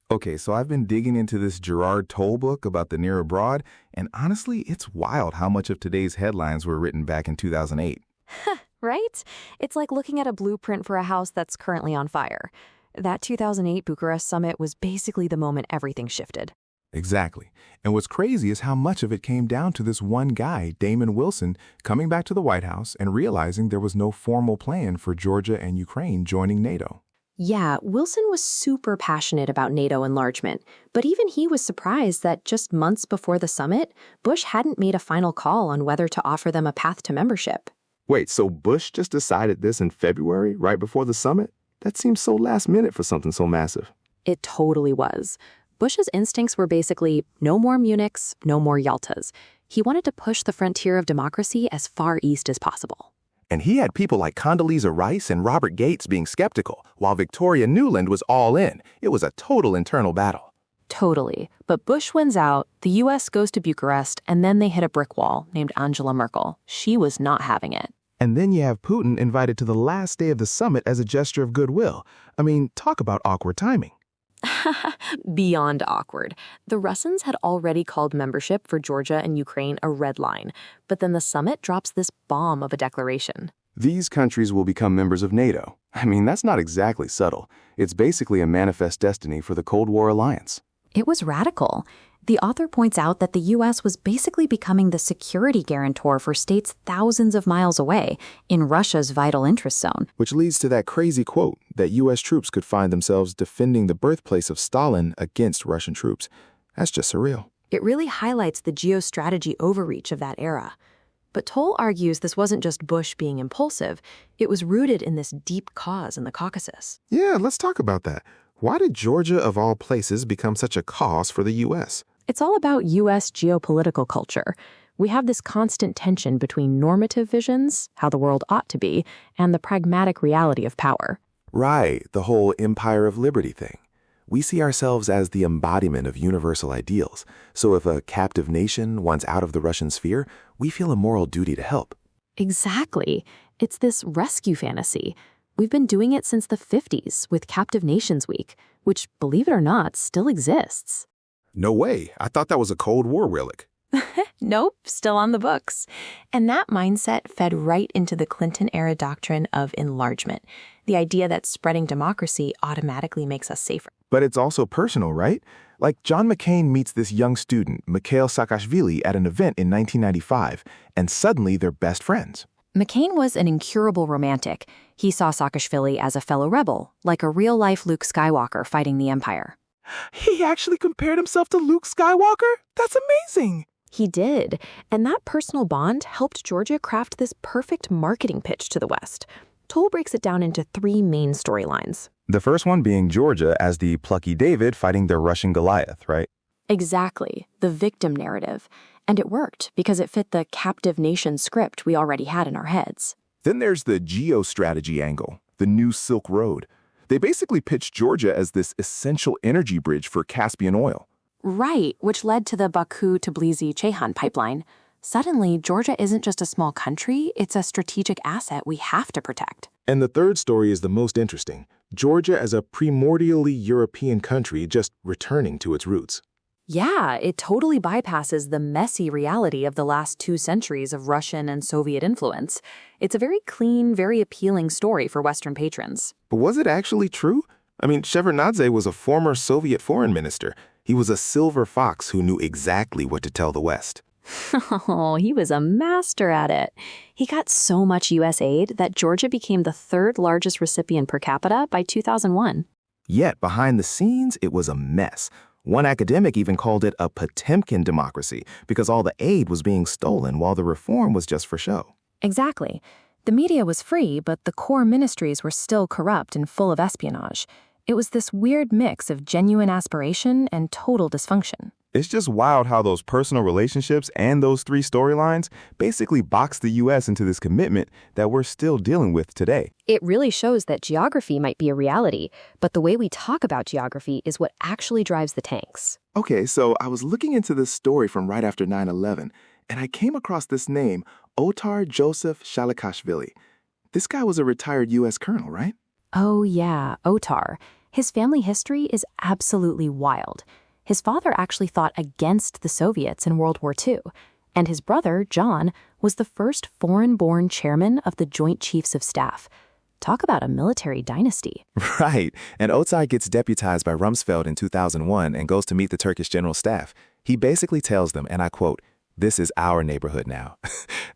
Okay, so I've been digging into this Gerard Toal book about the Near Abroad, and honestly, it's wild how much of today's headlines were written back in 2008. Right? It's like looking at a blueprint for a house that's currently on fire. That 2008 Bucharest summit was basically the moment everything shifted. Exactly. And what's crazy is how much of it came down to this one guy, Damon Wilson, coming back to the White House and realizing there was no formal plan for Georgia and Ukraine joining NATO. Yeah, Wilson was super passionate about NATO enlargement, but even he was surprised that just months before the summit, Bush hadn't made a final call on whether to offer them a path to membership. Wait, so Bush just decided this in February, right before the summit? That seems so last minute for something so massive. It totally was. Bush's instincts were basically no more Munichs, no more Yaltas. He wanted to push the frontier of democracy as far east as possible. And he had people like Condoleezza Rice and Robert Gates being skeptical, while Victoria Nuland was all in. It was a total internal battle. Totally. But Bush wins out, the U.S. goes to Bucharest, and then they hit a brick wall named Angela Merkel. She was not having it. And then you have Putin invited to the last day of the summit as a gesture of goodwill. I mean, talk about awkward timing. Beyond awkward. The Russians had already called membership for Georgia and Ukraine a red line, but then the summit drops this bomb of a declaration. These countries will become members of NATO. I mean, that's not exactly subtle. It's basically a manifest destiny for the Cold War alliance. It was radical. The author points out that the U.S. was basically becoming the security guarantor for states thousands of miles away in Russia's vital interest zone. Which leads to that crazy quote that U.S. troops could find themselves defending the birthplace of Stalin against Russian troops. That's just surreal. It really highlights the geostrategy overreach of that era. But Toal argues this wasn't just Bush being impulsive. It was rooted in this deep cause in the Caucasus. Yeah, let's talk about that. Why did Georgia, of all places, become such a cause for the U.S.? It's all about U.S. geopolitical culture. We have this constant tension between normative visions, how the world ought to be, and the pragmatic reality of power. Right, the whole Empire of Liberty thing. We see ourselves as the embodiment of universal ideals, so if a captive nation wants out of the Russian sphere, we feel a moral duty to help. Exactly. It's this rescue fantasy. We've been doing it since the 50s with Captive Nations Week, which, believe it or not, still exists. No way. I thought that was a Cold War relic. Nope, still on the books. And that mindset fed right into the Clinton-era doctrine of enlargement, the idea that spreading democracy automatically makes us safer. But it's also personal, right? Like John McCain meets this young student, Mikhail Saakashvili, at an event in 1995, and suddenly they're best friends. McCain was an incurable romantic. He saw Saakashvili as a fellow rebel, like a real-life Luke Skywalker fighting the Empire. He actually compared himself to Luke Skywalker? That's amazing! He did, and that personal bond helped Georgia craft this perfect marketing pitch to the West. Toal breaks it down into three main storylines. The first one being Georgia as the plucky David fighting their Russian Goliath, right? Exactly, the victim narrative. And it worked because it fit the captive nation script we already had in our heads. Then there's the geostrategy angle, the new Silk Road. They basically pitched Georgia as this essential energy bridge for Caspian oil. Right, which led to the Baku-Tbilisi-Ceyhan pipeline. Suddenly, Georgia isn't just a small country, it's a strategic asset we have to protect. And the third story is the most interesting. Georgia as a primordially European country just returning to its roots. Yeah, it totally bypasses the messy reality of the last 2 centuries of Russian and Soviet influence. It's a very clean, very appealing story for Western patrons. But was it actually true? I mean, Shevardnadze was a former Soviet foreign minister. He was a silver fox who knew exactly what to tell the West. Oh, he was a master at it. He got so much U.S. aid that Georgia became the 3rd largest recipient per capita by 2001. Yet, behind the scenes, it was a mess. One academic even called it a Potemkin democracy because all the aid was being stolen while the reform was just for show. Exactly. The media was free, but the core ministries were still corrupt and full of espionage. It was this weird mix of genuine aspiration and total dysfunction. It's just wild how those personal relationships and those 3 storylines basically boxed the U.S. into this commitment that we're still dealing with today. It really shows that geography might be a reality, but the way we talk about geography is what actually drives the tanks. Okay, so I was looking into this story from right after 9/11, and I came across this name, Otar Joseph Shalikashvili. This guy was a retired U.S. colonel, right? Oh yeah, Otar. His family history is absolutely wild. His father actually fought against the Soviets in World War II, and his brother, John, was the first foreign-born chairman of the Joint Chiefs of Staff. Talk about a military dynasty. Right, and Oktay gets deputized by Rumsfeld in 2001 and goes to meet the Turkish general staff. He basically tells them, and I quote, "This is our neighborhood now."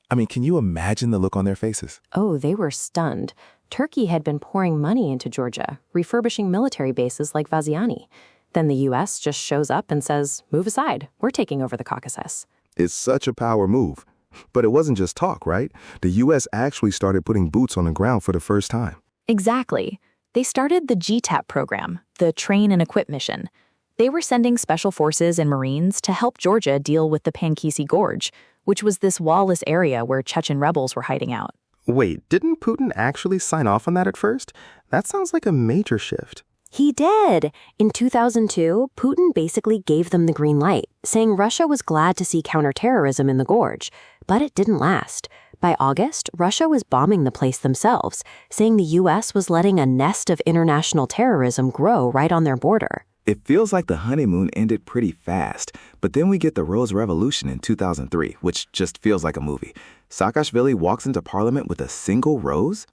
I mean, can you imagine the look on their faces? Oh, they were stunned. Turkey had been pouring money into Georgia, refurbishing military bases like Vaziani. Then the U.S. just shows up and says, "Move aside, we're taking over the Caucasus." It's such a power move. But it wasn't just talk, right? The U.S. actually started putting boots on the ground for the first time. Exactly. They started the GTAP program, the Train and Equip Mission. They were sending special forces and Marines to help Georgia deal with the Pankisi Gorge, which was this wall-less area where Chechen rebels were hiding out. Wait, didn't Putin actually sign off on that at first? That sounds like a major shift. He did. In 2002, Putin basically gave them the green light, saying Russia was glad to see counterterrorism in the gorge. But it didn't last. By August, Russia was bombing the place themselves, saying the U.S. was letting a nest of international terrorism grow right on their border. It feels like the honeymoon ended pretty fast, but then we get the Rose Revolution in 2003, which just feels like a movie. Saakashvili walks into parliament with a single rose?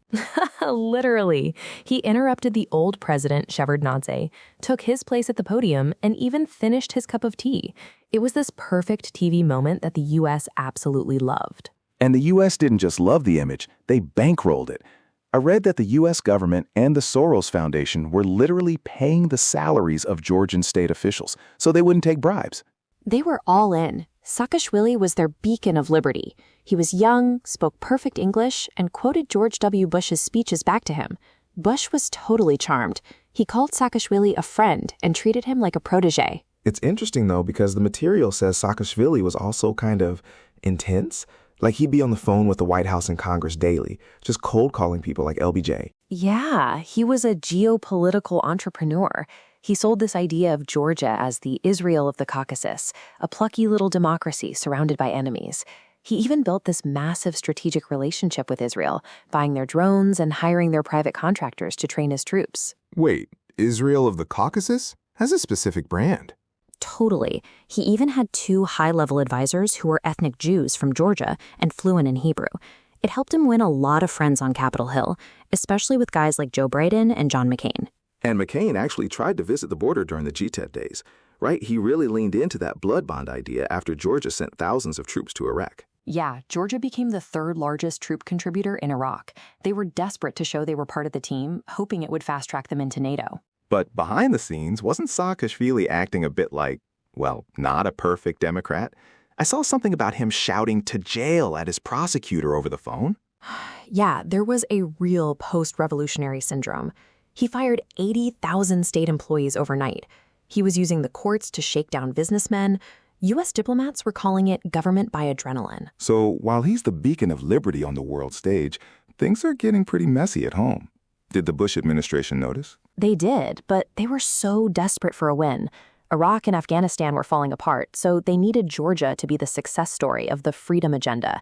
Literally. He interrupted the old president, Shevardnadze, took his place at the podium, and even finished his cup of tea. It was this perfect TV moment that the U.S. absolutely loved. And the U.S. didn't just love the image, they bankrolled it. I read that the U.S. government and the Soros Foundation were literally paying the salaries of Georgian state officials so they wouldn't take bribes. They were all in. Saakashvili was their beacon of liberty. He was young, spoke perfect English, and quoted George W. Bush's speeches back to him. Bush was totally charmed. He called Saakashvili a friend and treated him like a protege. It's interesting, though, because the material says Saakashvili was also kind of intense. Like he'd be on the phone with the White House and Congress daily, just cold calling people like LBJ. Yeah, he was a geopolitical entrepreneur. He sold this idea of Georgia as the Israel of the Caucasus, a plucky little democracy surrounded by enemies. He even built this massive strategic relationship with Israel, buying their drones and hiring their private contractors to train his troops. Wait, Israel of the Caucasus has a specific brand. Totally. He even had 2 high-level advisors who were ethnic Jews from Georgia and fluent in Hebrew. It helped him win a lot of friends on Capitol Hill, especially with guys like Joe Biden and John McCain. And McCain actually tried to visit the border during the GTEP days, right? He really leaned into that blood bond idea after Georgia sent thousands of troops to Iraq. Yeah, Georgia became the 3rd largest troop contributor in Iraq. They were desperate to show they were part of the team, hoping it would fast-track them into NATO. But behind the scenes, wasn't Saakashvili acting a bit like, well, not a perfect Democrat? I saw something about him shouting to jail at his prosecutor over the phone. Yeah, there was a real post-revolutionary syndrome. He fired 80,000 state employees overnight. He was using the courts to shake down businessmen. U.S. diplomats were calling it government by adrenaline. So while he's the beacon of liberty on the world stage, things are getting pretty messy at home. Did the Bush administration notice? They did, but they were so desperate for a win. Iraq and Afghanistan were falling apart, so they needed Georgia to be the success story of the freedom agenda.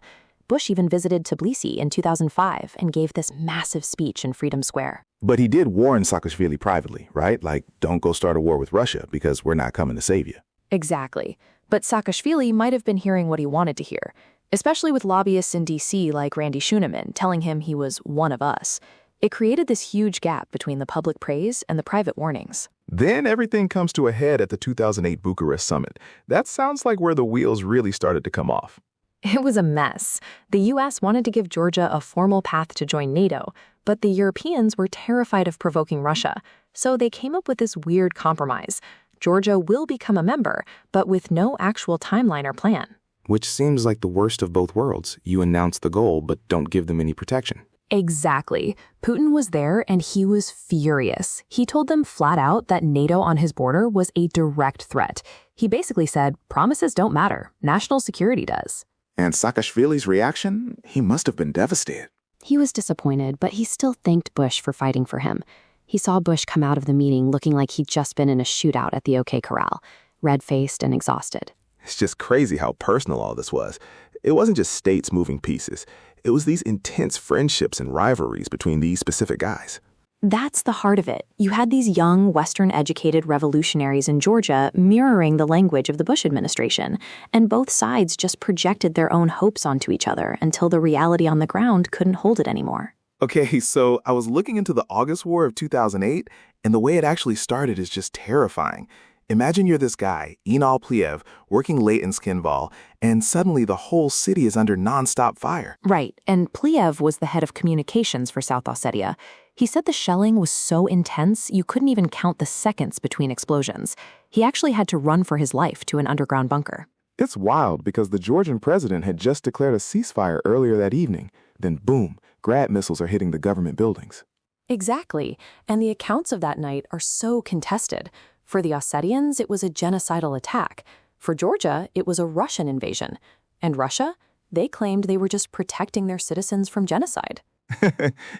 Bush even visited Tbilisi in 2005 and gave this massive speech in Freedom Square. But he did warn Saakashvili privately, right? Like, don't go start a war with Russia because we're not coming to save you. Exactly. But Saakashvili might have been hearing what he wanted to hear, especially with lobbyists in D.C. like Randy Schuneman telling him he was one of us. It created this huge gap between the public praise and the private warnings. Then everything comes to a head at the 2008 Bucharest summit. That sounds like where the wheels really started to come off. It was a mess. The U.S. wanted to give Georgia a formal path to join NATO, but the Europeans were terrified of provoking Russia, so they came up with this weird compromise. Georgia will become a member, but with no actual timeline or plan. Which seems like the worst of both worlds. You announce the goal, but don't give them any protection. Exactly. Putin was there and he was furious. He told them flat out that NATO on his border was a direct threat. He basically said, promises don't matter. National security does. And Saakashvili's reaction? He must have been devastated. He was disappointed, but he still thanked Bush for fighting for him. He saw Bush come out of the meeting looking like he'd just been in a shootout at the OK Corral, red-faced and exhausted. It's just crazy how personal all this was. It wasn't just states moving pieces. It was these intense friendships and rivalries between these specific guys. That's the heart of it. You had these young, Western-educated revolutionaries in Georgia mirroring the language of the Bush administration, and both sides just projected their own hopes onto each other until the reality on the ground couldn't hold it anymore. Okay, so I was looking into the August War of 2008, and the way it actually started is just terrifying. Imagine you're this guy, Enal Pliev, working late in Skinval, and suddenly the whole city is under nonstop fire. Right, and Pliev was the head of communications for South Ossetia. He said the shelling was so intense you couldn't even count the seconds between explosions. He actually had to run for his life to an underground bunker. It's wild because the Georgian president had just declared a ceasefire earlier that evening. Then boom, Grad missiles are hitting the government buildings. Exactly, and the accounts of that night are so contested. For the Ossetians, it was a genocidal attack. For Georgia, it was a Russian invasion. And Russia, they claimed they were just protecting their citizens from genocide.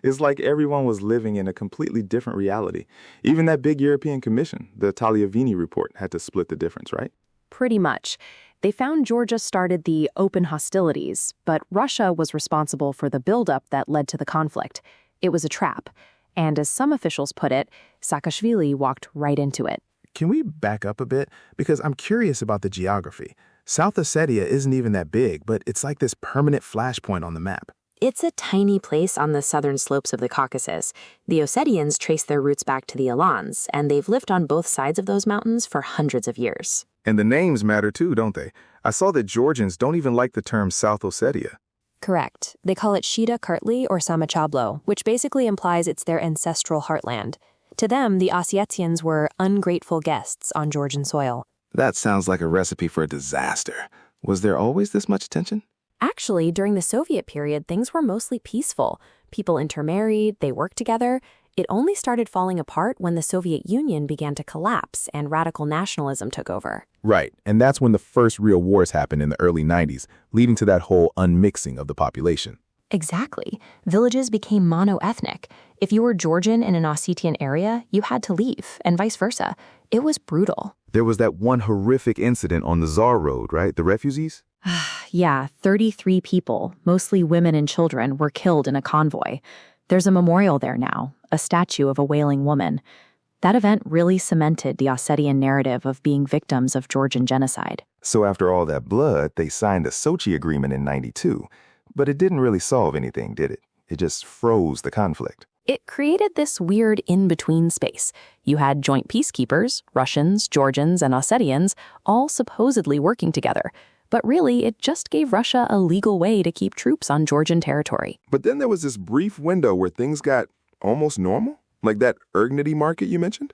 It's like everyone was living in a completely different reality. Even that big European commission, the Tagliavini report, had to split the difference, right? Pretty much. They found Georgia started the open hostilities, but Russia was responsible for the buildup that led to the conflict. It was a trap. And as some officials put it, Saakashvili walked right into it. Can we back up a bit? Because I'm curious about the geography. South Ossetia isn't even that big, but it's like this permanent flashpoint on the map. It's a tiny place on the southern slopes of the Caucasus. The Ossetians trace their roots back to the Alans, and they've lived on both sides of those mountains for hundreds of years. And the names matter too, don't they? I saw that Georgians don't even like the term South Ossetia. Correct. They call it Shida Kartli or Samachablo, which basically implies it's their ancestral heartland. To them, the Ossetians were ungrateful guests on Georgian soil. That sounds like a recipe for a disaster. Was there always this much tension? Actually, during the Soviet period, things were mostly peaceful. People intermarried, they worked together. It only started falling apart when the Soviet Union began to collapse and radical nationalism took over. Right, and that's when the first real wars happened in the early 90s, leading to that whole unmixing of the population. Exactly. Villages became mono-ethnic. If you were Georgian in an Ossetian area, you had to leave, and vice versa. It was brutal. There was that one horrific incident on the Zaur road, right? The refugees? Yeah, 33 people, mostly women and children, were killed in a convoy. There's a memorial there now, a statue of a wailing woman. That event really cemented the Ossetian narrative of being victims of Georgian genocide. So after all that blood, they signed a Sochi agreement in '92. But it didn't really solve anything, did it? It just froze the conflict. It created this weird in-between space. You had joint peacekeepers, Russians, Georgians, and Ossetians, all supposedly working together. But really, it just gave Russia a legal way to keep troops on Georgian territory. But then there was this brief window where things got almost normal, like that Ergnety market you mentioned.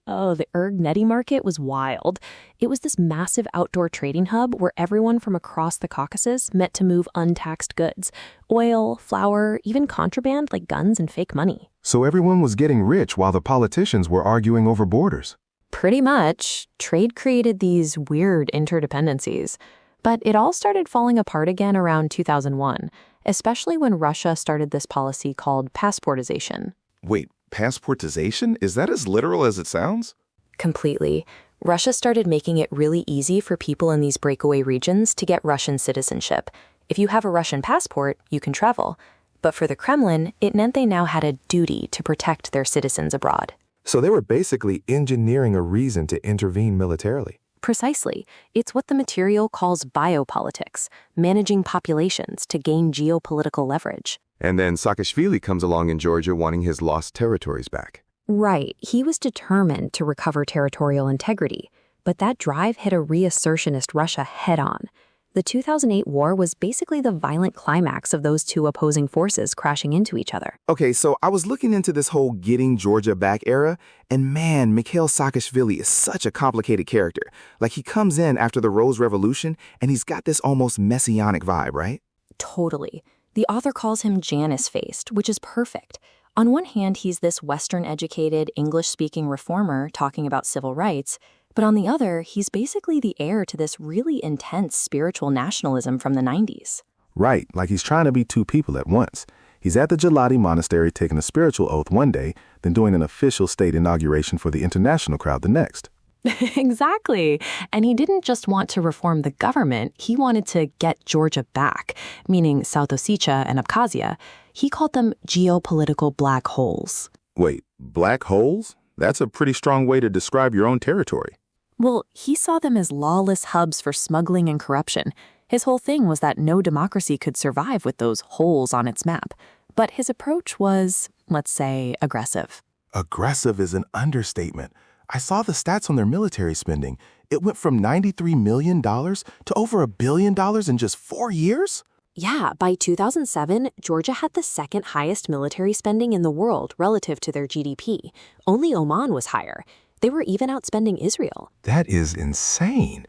Oh, the Ergnety market was wild. It was this massive outdoor trading hub where everyone from across the Caucasus met to move untaxed goods. Oil, flour, even contraband like guns and fake money. So everyone was getting rich while the politicians were arguing over borders. Pretty much. Trade created these weird interdependencies. But it all started falling apart again around 2001, especially when Russia started this policy called passportization. Wait, passportization? Is that as literal as it sounds? Completely. Russia started making it really easy for people in these breakaway regions to get Russian citizenship. If you have a Russian passport, you can travel. But for the Kremlin, it meant they now had a duty to protect their citizens abroad. So they were basically engineering a reason to intervene militarily. Precisely. It's what the material calls biopolitics, managing populations to gain geopolitical leverage. And then Saakashvili comes along in Georgia wanting his lost territories back. Right. He was determined to recover territorial integrity, but that drive hit a reassertionist Russia head-on. The 2008 war was basically the violent climax of those two opposing forces crashing into each other. Okay, so I was looking into this whole getting Georgia back era, and man, Mikhail Saakashvili is such a complicated character. Like, he comes in after the Rose Revolution, and he's got this almost messianic vibe, right? Totally. The author calls him Janus-faced, which is perfect. On one hand, he's this Western-educated, English-speaking reformer talking about civil rights, but on the other, he's basically the heir to this really intense spiritual nationalism from the 90s. Right, like he's trying to be two people at once. He's at the Gelati Monastery taking a spiritual oath one day, then doing an official state inauguration for the international crowd the next. Exactly. And he didn't just want to reform the government, he wanted to get Georgia back, meaning South Ossetia and Abkhazia. He called them geopolitical black holes. Wait, black holes? That's a pretty strong way to describe your own territory. Well, he saw them as lawless hubs for smuggling and corruption. His whole thing was that no democracy could survive with those holes on its map. But his approach was, let's say, aggressive. Aggressive is an understatement. I saw the stats on their military spending. It went from $93 million to over $1 billion in just 4 years? Yeah, by 2007, Georgia had the second highest military spending in the world relative to their GDP. Only Oman was higher. They were even outspending Israel. That is insane.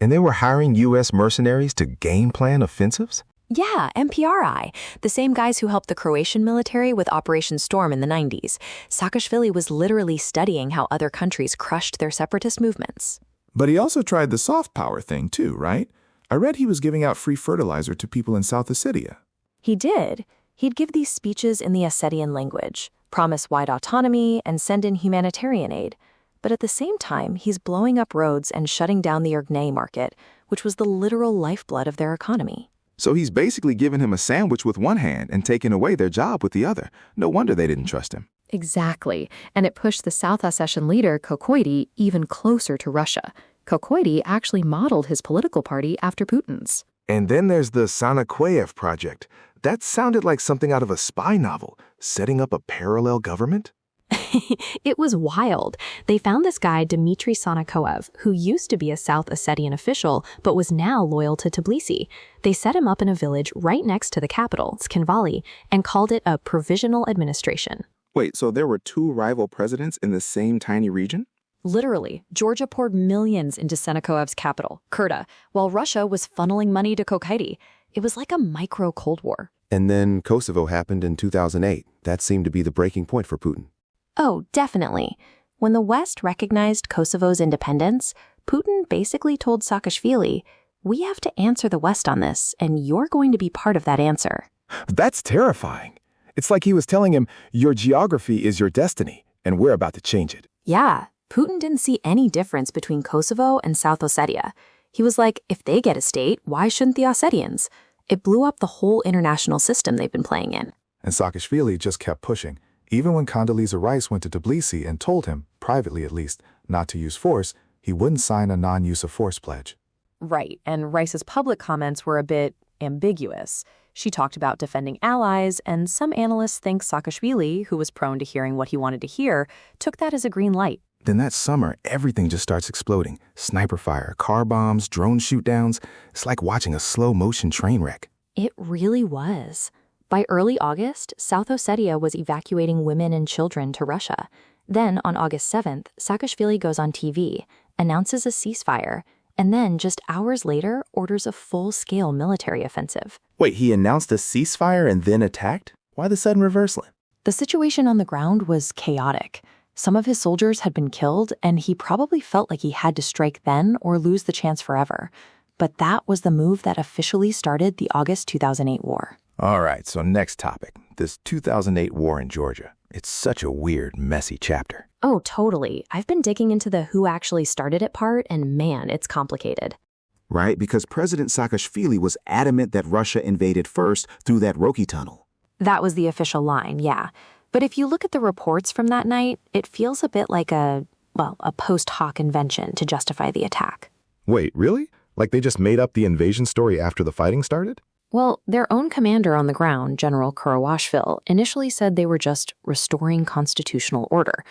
And they were hiring U.S. mercenaries to game plan offensives? Yeah, MPRI, the same guys who helped the Croatian military with Operation Storm in the 90s. Saakashvili was literally studying how other countries crushed their separatist movements. But he also tried the soft power thing too, right? I read he was giving out free fertilizer to people in South Ossetia. He did. He'd give these speeches in the Ossetian language, promise wide autonomy, and send in humanitarian aid. But at the same time, he's blowing up roads and shutting down the Ergnay market, which was the literal lifeblood of their economy. So he's basically giving him a sandwich with one hand and taking away their job with the other. No wonder they didn't trust him. Exactly. And it pushed the South Ossetian leader, Kokoidi, even closer to Russia. Kokoidi actually modeled his political party after Putin's. And then there's the Sanakweyev project. That sounded like something out of a spy novel, setting up a parallel government. It was wild. They found this guy, Dmitry Sanakoev, who used to be a South Ossetian official, but was now loyal to Tbilisi. They set him up in a village right next to the capital, Tskhinvali, and called it a provisional administration. Wait, so there were two rival presidents in the same tiny region? Literally, Georgia poured millions into Sanakoev's capital, Kurda, while Russia was funneling money to Kokaidi. It was like a micro-Cold War. And then Kosovo happened in 2008. That seemed to be the breaking point for Putin. Oh, definitely. When the West recognized Kosovo's independence, Putin basically told Saakashvili, "We have to answer the West on this, and you're going to be part of that answer." That's terrifying. It's like he was telling him, your geography is your destiny, and we're about to change it. Yeah, Putin didn't see any difference between Kosovo and South Ossetia. He was like, if they get a state, why shouldn't the Ossetians? It blew up the whole international system they've been playing in. And Saakashvili just kept pushing. Even when Condoleezza Rice went to Tbilisi and told him, privately at least, not to use force, he wouldn't sign a non-use of force pledge. Right, and Rice's public comments were a bit ambiguous. She talked about defending allies, and some analysts think Saakashvili, who was prone to hearing what he wanted to hear, took that as a green light. Then that summer, everything just starts exploding. Sniper fire, car bombs, drone shoot-downs. It's like watching a slow-motion train wreck. It really was. By early August, South Ossetia was evacuating women and children to Russia. Then, on August 7th, Saakashvili goes on TV, announces a ceasefire, and then, just hours later, orders a full-scale military offensive. Wait, he announced a ceasefire and then attacked? Why the sudden reversal? The situation on the ground was chaotic. Some of his soldiers had been killed, and he probably felt like he had to strike then or lose the chance forever. But that was the move that officially started the August 2008 war. All right, so next topic, this 2008 war in Georgia. It's such a weird, messy chapter. Oh, totally. I've been digging into the who actually started it part, and man, it's complicated. Right, because President Saakashvili was adamant that Russia invaded first through that Roki tunnel. That was the official line, yeah. But if you look at the reports from that night, it feels a bit like a post hoc invention to justify the attack. Wait, really? Like they just made up the invasion story after the fighting started? Well, their own commander on the ground, General Kurowashvili, initially said they were just restoring constitutional order.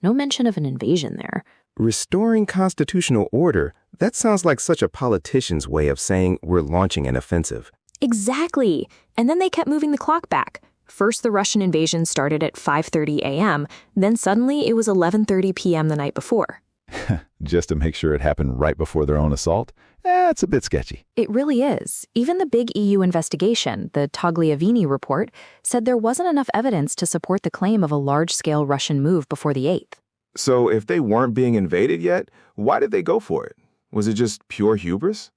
No mention of an invasion there. Restoring constitutional order? That sounds like such a politician's way of saying we're launching an offensive. Exactly. And then they kept moving the clock back. First, the Russian invasion started at 5:30 a.m., then suddenly it was 11:30 p.m. the night before. Just to make sure it happened right before their own assault? It's a bit sketchy. It really is. Even the big EU investigation, the Tagliavini report, said there wasn't enough evidence to support the claim of a large-scale Russian move before the 8th. So if they weren't being invaded yet, why did they go for it? Was it just pure hubris?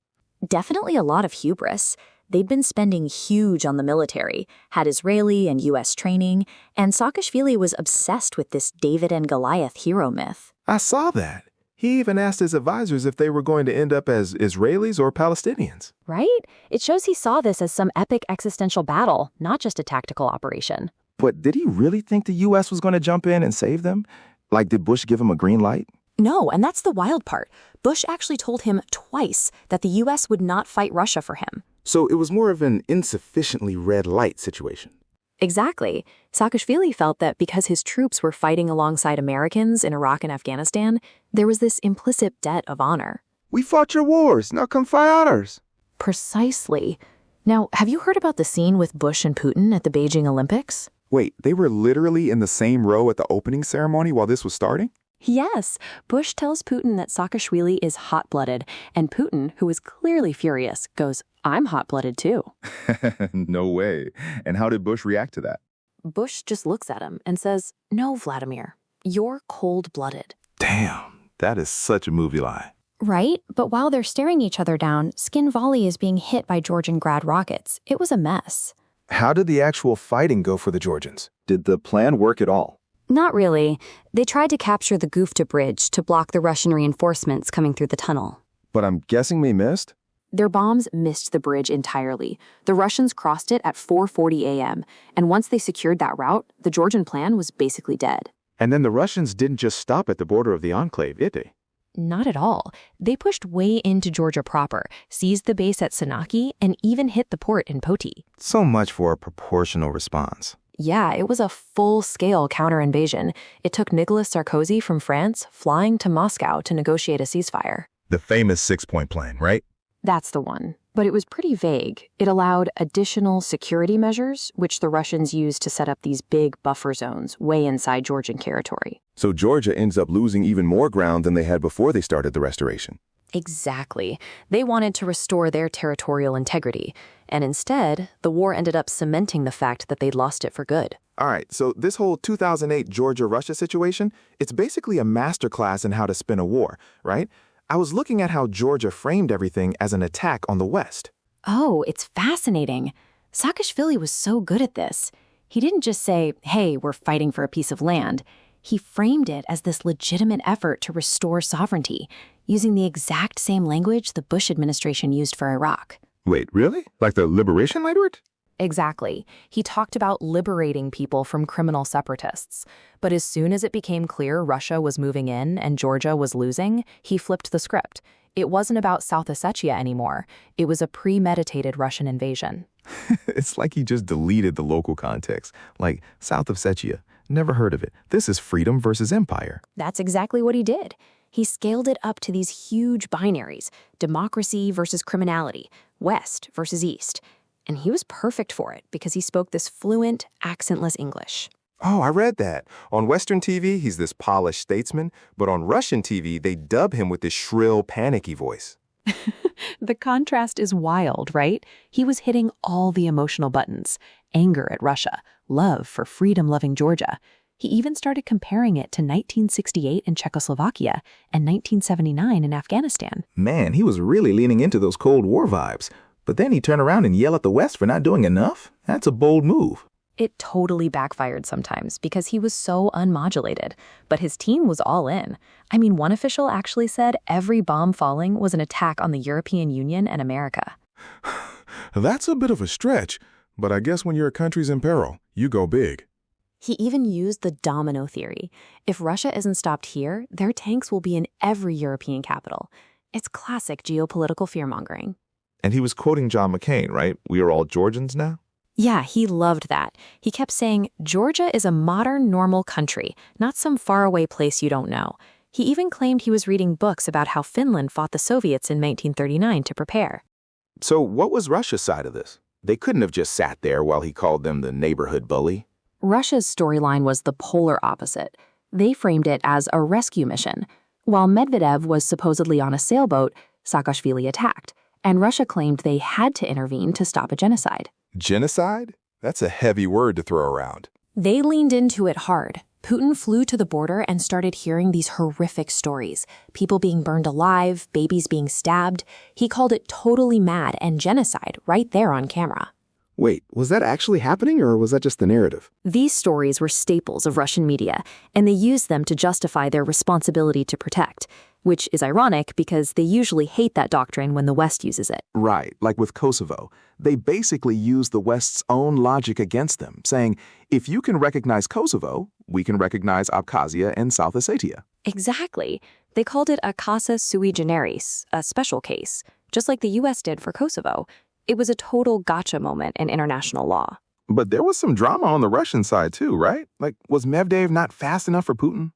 Definitely a lot of hubris. They'd been spending huge on the military, had Israeli and U.S. training, and Saakashvili was obsessed with this David and Goliath hero myth. I saw that. He even asked his advisors if they were going to end up as Israelis or Palestinians. Right? It shows he saw this as some epic existential battle, not just a tactical operation. But did he really think the U.S. was going to jump in and save them? Like, did Bush give him a green light? No, and that's the wild part. Bush actually told him twice that the U.S. would not fight Russia for him. So it was more of an insufficiently red light situation. Exactly. Saakashvili felt that because his troops were fighting alongside Americans in Iraq and Afghanistan, there was this implicit debt of honor. We fought your wars, now come fight ours. Precisely. Now, have you heard about the scene with Bush and Putin at the Beijing Olympics? Wait, they were literally in the same row at the opening ceremony while this was starting? Yes. Bush tells Putin that Saakashvili is hot-blooded, and Putin, who is clearly furious, goes, "I'm hot-blooded too." No way. And how did Bush react to that? Bush just looks at him and says, "No, Vladimir, you're cold-blooded." Damn, that is such a movie lie. Right? But while they're staring each other down, Skin Volley is being hit by Georgian Grad rockets. It was a mess. How did the actual fighting go for the Georgians? Did the plan work at all? Not really. They tried to capture the Gufta Bridge to block the Russian reinforcements coming through the tunnel. But I'm guessing they missed? Their bombs missed the bridge entirely. The Russians crossed it at 4:40 a.m., and once they secured that route, the Georgian plan was basically dead. And then the Russians didn't just stop at the border of the enclave, did they? Not at all. They pushed way into Georgia proper, seized the base at Sanaki, and even hit the port in Poti. So much for a proportional response. Yeah, it was a full-scale counter-invasion. It took Nicolas Sarkozy from France flying to Moscow to negotiate a ceasefire. The famous six-point plan, right? That's the one. But it was pretty vague. It allowed additional security measures, which the Russians used to set up these big buffer zones way inside Georgian territory. So Georgia ends up losing even more ground than they had before they started the restoration. Exactly. They wanted to restore their territorial integrity, and instead, the war ended up cementing the fact that they'd lost it for good. All right, so this whole 2008 Georgia-Russia situation, it's basically a masterclass in how to spin a war, right? I was looking at how Georgia framed everything as an attack on the West. Oh, it's fascinating. Saakashvili was so good at this. He didn't just say, hey, we're fighting for a piece of land. He framed it as this legitimate effort to restore sovereignty, using the exact same language the Bush administration used for Iraq. Wait, really? Like the liberation language? Exactly. He talked about liberating people from criminal separatists. But as soon as it became clear Russia was moving in and Georgia was losing, he flipped the script. It wasn't about South Ossetia anymore. It was a premeditated Russian invasion. It's like he just deleted the local context. Like, South Ossetia, never heard of it. This is freedom versus empire. That's exactly what he did. He scaled it up to these huge binaries, democracy versus criminality, West versus East. And he was perfect for it because he spoke this fluent, accentless English. Oh, I read that. On Western TV, he's this polished statesman, but on Russian TV, they dub him with this shrill, panicky voice. The contrast is wild, right? He was hitting all the emotional buttons. Anger at Russia, love for freedom-loving Georgia. He even started comparing it to 1968 in Czechoslovakia and 1979 in Afghanistan. Man, he was really leaning into those Cold War vibes. But then he turned around and yelled at the West for not doing enough? That's a bold move. It totally backfired sometimes because he was so unmodulated, but his team was all in. I mean, one official actually said every bomb falling was an attack on the European Union and America. That's a bit of a stretch, but I guess when your country's in peril, you go big. He even used the domino theory. If Russia isn't stopped here, their tanks will be in every European capital. It's classic geopolitical fear-mongering. And he was quoting John McCain, right? We are all Georgians now? Yeah, he loved that. He kept saying, Georgia is a modern, normal country, not some faraway place you don't know. He even claimed he was reading books about how Finland fought the Soviets in 1939 to prepare. So what was Russia's side of this? They couldn't have just sat there while he called them the neighborhood bully. Russia's storyline was the polar opposite. They framed it as a rescue mission. While Medvedev was supposedly on a sailboat, Saakashvili attacked, and Russia claimed they had to intervene to stop a genocide. Genocide? That's a heavy word to throw around. They leaned into it hard. Putin flew to the border and started hearing these horrific stories. People being burned alive, babies being stabbed. He called it totally mad and genocide right there on camera. Wait, was that actually happening or was that just the narrative? These stories were staples of Russian media, and they used them to justify their responsibility to protect, which is ironic because they usually hate that doctrine when the West uses it. Right, like with Kosovo. They basically use the West's own logic against them, saying, if you can recognize Kosovo, we can recognize Abkhazia and South Ossetia. Exactly. They called it a causa sui generis, a special case, just like the U.S. did for Kosovo. It was a total gotcha moment in international law. But there was some drama on the Russian side too, right? Like, was Medvedev not fast enough for Putin?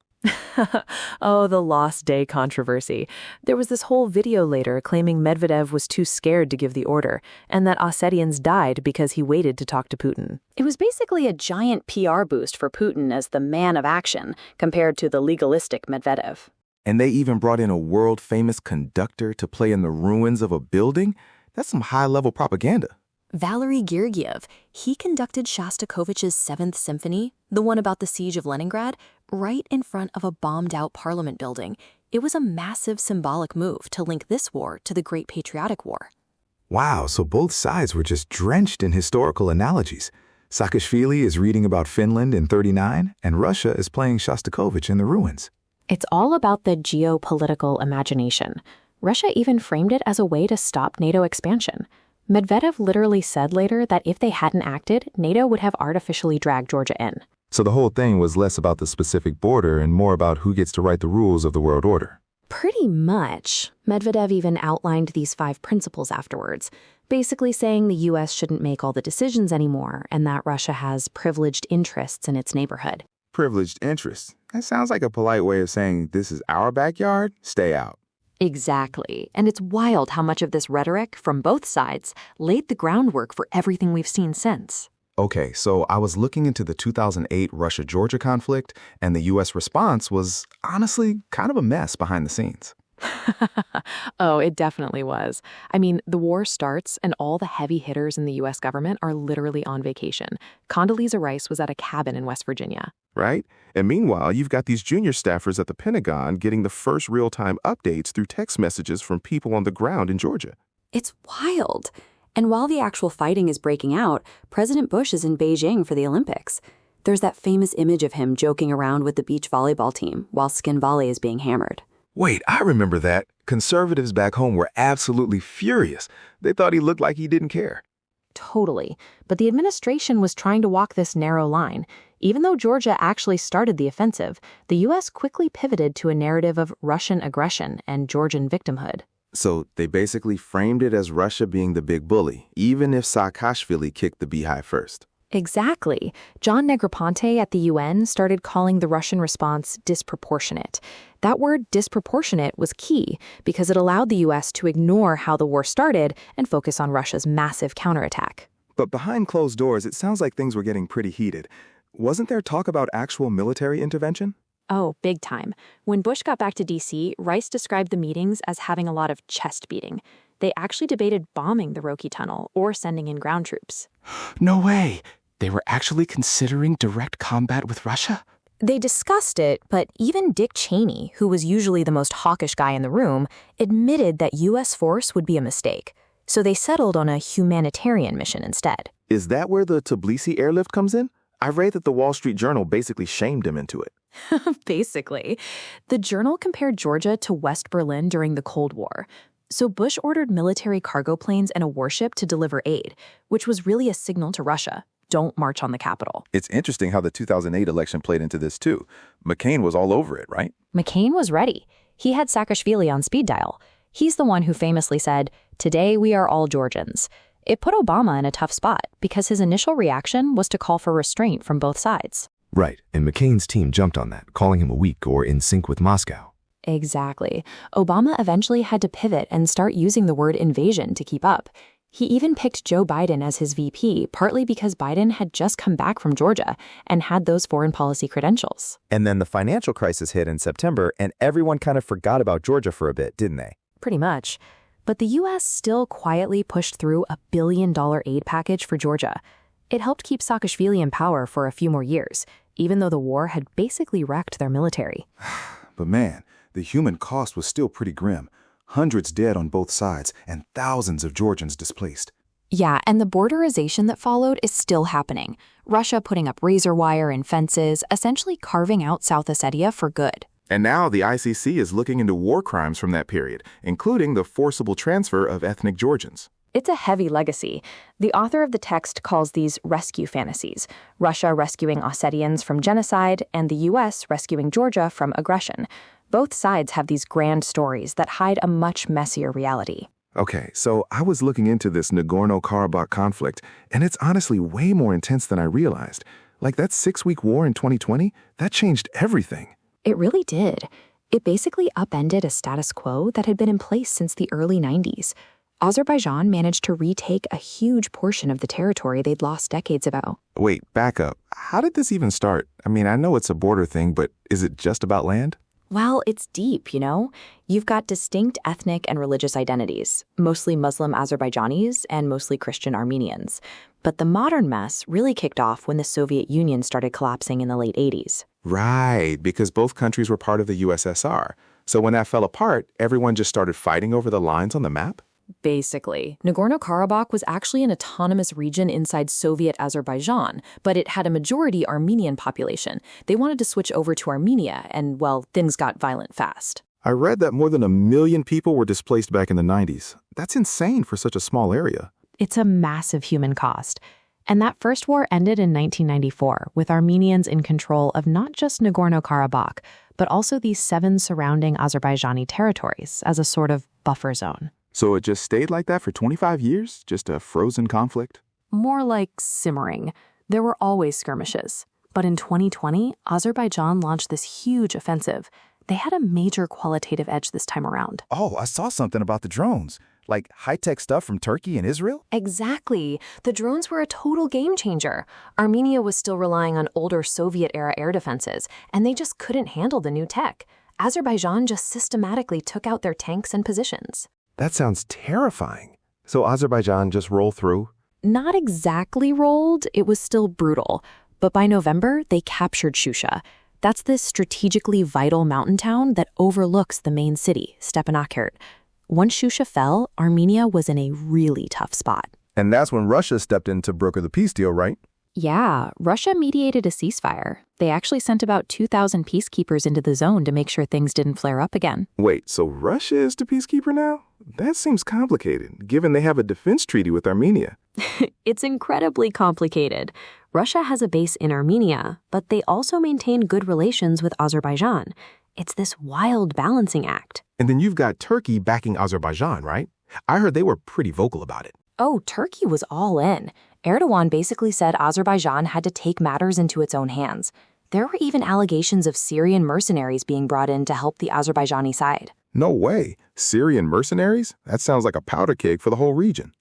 Oh, the Lost Day controversy. There was this whole video later claiming Medvedev was too scared to give the order, and that Ossetians died because he waited to talk to Putin. It was basically a giant PR boost for Putin as the man of action, compared to the legalistic Medvedev. And they even brought in a world-famous conductor to play in the ruins of a building? That's some high-level propaganda. Valery Gergiev, he conducted Shostakovich's 7th Symphony, the one about the siege of Leningrad, right in front of a bombed-out parliament building. It was a massive symbolic move to link this war to the Great Patriotic War. Wow, so both sides were just drenched in historical analogies. Saakashvili is reading about Finland in '39, and Russia is playing Shostakovich in the ruins. It's all about the geopolitical imagination. Russia even framed it as a way to stop NATO expansion. Medvedev literally said later that if they hadn't acted, NATO would have artificially dragged Georgia in. So the whole thing was less about the specific border and more about who gets to write the rules of the world order. Pretty much. Medvedev even outlined these 5 principles afterwards, basically saying the U.S. shouldn't make all the decisions anymore and that Russia has privileged interests in its neighborhood. Privileged interests. That sounds like a polite way of saying this is our backyard, stay out. Exactly. And it's wild how much of this rhetoric from both sides laid the groundwork for everything we've seen since. Okay, so I was looking into the 2008 Russia-Georgia conflict, and the U.S. response was honestly kind of a mess behind the scenes. Oh, it definitely was. I mean, the war starts and all the heavy hitters in the U.S. government are literally on vacation. Condoleezza Rice was at a cabin in West Virginia. Right? And meanwhile, you've got these junior staffers at the Pentagon getting the first real-time updates through text messages from people on the ground in Georgia. It's wild. And while the actual fighting is breaking out, President Bush is in Beijing for the Olympics. There's that famous image of him joking around with the beach volleyball team while skin volley is being hammered. Wait, I remember that. Conservatives back home were absolutely furious. They thought he looked like he didn't care. Totally. But the administration was trying to walk this narrow line. Even though Georgia actually started the offensive, the U.S. quickly pivoted to a narrative of Russian aggression and Georgian victimhood. So they basically framed it as Russia being the big bully, even if Saakashvili kicked the beehive first. Exactly. John Negroponte at the UN started calling the Russian response disproportionate. That word disproportionate was key because it allowed the U.S. to ignore how the war started and focus on Russia's massive counterattack. But behind closed doors, it sounds like things were getting pretty heated. Wasn't there talk about actual military intervention? Oh, big time. When Bush got back to D.C., Rice described the meetings as having a lot of chest beating. They actually debated bombing the Roki Tunnel or sending in ground troops. No way! They were actually considering direct combat with Russia? They discussed it, but even Dick Cheney, who was usually the most hawkish guy in the room, admitted that U.S. force would be a mistake. So they settled on a humanitarian mission instead. Is that where the Tbilisi airlift comes in? I read that the Wall Street Journal basically shamed him into it. Basically. The Journal compared Georgia to West Berlin during the Cold War. So Bush ordered military cargo planes and a warship to deliver aid, which was really a signal to Russia. Don't march on the Capitol. It's interesting how the 2008 election played into this, too. McCain was all over it, right? McCain was ready. He had Saakashvili on speed dial. He's the one who famously said, "Today we are all Georgians." It put Obama in a tough spot because his initial reaction was to call for restraint from both sides. Right, and McCain's team jumped on that, calling him a weak or in sync with Moscow. Exactly. Obama eventually had to pivot and start using the word invasion to keep up. He even picked Joe Biden as his VP, partly because Biden had just come back from Georgia and had those foreign policy credentials. And then the financial crisis hit in September, and everyone kind of forgot about Georgia for a bit, didn't they? Pretty much. But the U.S. still quietly pushed through a $1 billion aid package for Georgia. It helped keep Saakashvili in power for a few more years, even though the war had basically wrecked their military. But man, the human cost was still pretty grim. Hundreds dead on both sides and thousands of Georgians displaced. Yeah, and the borderization that followed is still happening. Russia putting up razor wire and fences, essentially carving out South Ossetia for good. And now the ICC is looking into war crimes from that period, including the forcible transfer of ethnic Georgians. It's a heavy legacy. The author of the text calls these rescue fantasies, Russia rescuing Ossetians from genocide and the U.S. rescuing Georgia from aggression. Both sides have these grand stories that hide a much messier reality. Okay, so I was looking into this Nagorno-Karabakh conflict, and it's honestly way more intense than I realized. Like that 6-week war in 2020, that changed everything. It really did. It basically upended a status quo that had been in place since the early 90s. Azerbaijan managed to retake a huge portion of the territory they'd lost decades ago. Wait, back up. How did this even start? I mean, I know it's a border thing, but is it just about land? Well, it's deep, you know? You've got distinct ethnic and religious identities, mostly Muslim Azerbaijanis and mostly Christian Armenians. But the modern mess really kicked off when the Soviet Union started collapsing in the late 80s. Right, because both countries were part of the USSR. So when that fell apart, everyone just started fighting over the lines on the map? Basically, Nagorno-Karabakh was actually an autonomous region inside Soviet Azerbaijan, but it had a majority Armenian population. They wanted to switch over to Armenia, and, well, things got violent fast. I read that more than 1 million people were displaced back in the 90s. That's insane for such a small area. It's a massive human cost. And that first war ended in 1994, with Armenians in control of not just Nagorno-Karabakh, but also these 7 surrounding Azerbaijani territories as a sort of buffer zone. So it just stayed like that for 25 years? Just a frozen conflict? More like simmering. There were always skirmishes. But in 2020, Azerbaijan launched this huge offensive. They had a major qualitative edge this time around. Oh, I saw something about the drones. Like high-tech stuff from Turkey and Israel? Exactly. The drones were a total game changer. Armenia was still relying on older Soviet-era air defenses, and they just couldn't handle the new tech. Azerbaijan just systematically took out their tanks and positions. That sounds terrifying. So Azerbaijan just rolled through? Not exactly rolled, it was still brutal. But by November, they captured Shusha. That's this strategically vital mountain town that overlooks the main city, Stepanakert. Once Shusha fell, Armenia was in a really tough spot. And that's when Russia stepped in to broker the peace deal, right? Yeah, Russia mediated a ceasefire. They actually sent about 2,000 peacekeepers into the zone to make sure things didn't flare up again. Wait, so Russia is the peacekeeper now? That seems complicated, given they have a defense treaty with Armenia. It's incredibly complicated. Russia has a base in Armenia, but they also maintain good relations with Azerbaijan. It's this wild balancing act. And then you've got Turkey backing Azerbaijan, right? I heard they were pretty vocal about it. Oh, Turkey was all in. Erdogan basically said Azerbaijan had to take matters into its own hands. There were even allegations of Syrian mercenaries being brought in to help the Azerbaijani side. No way. Syrian mercenaries? That sounds like a powder keg for the whole region.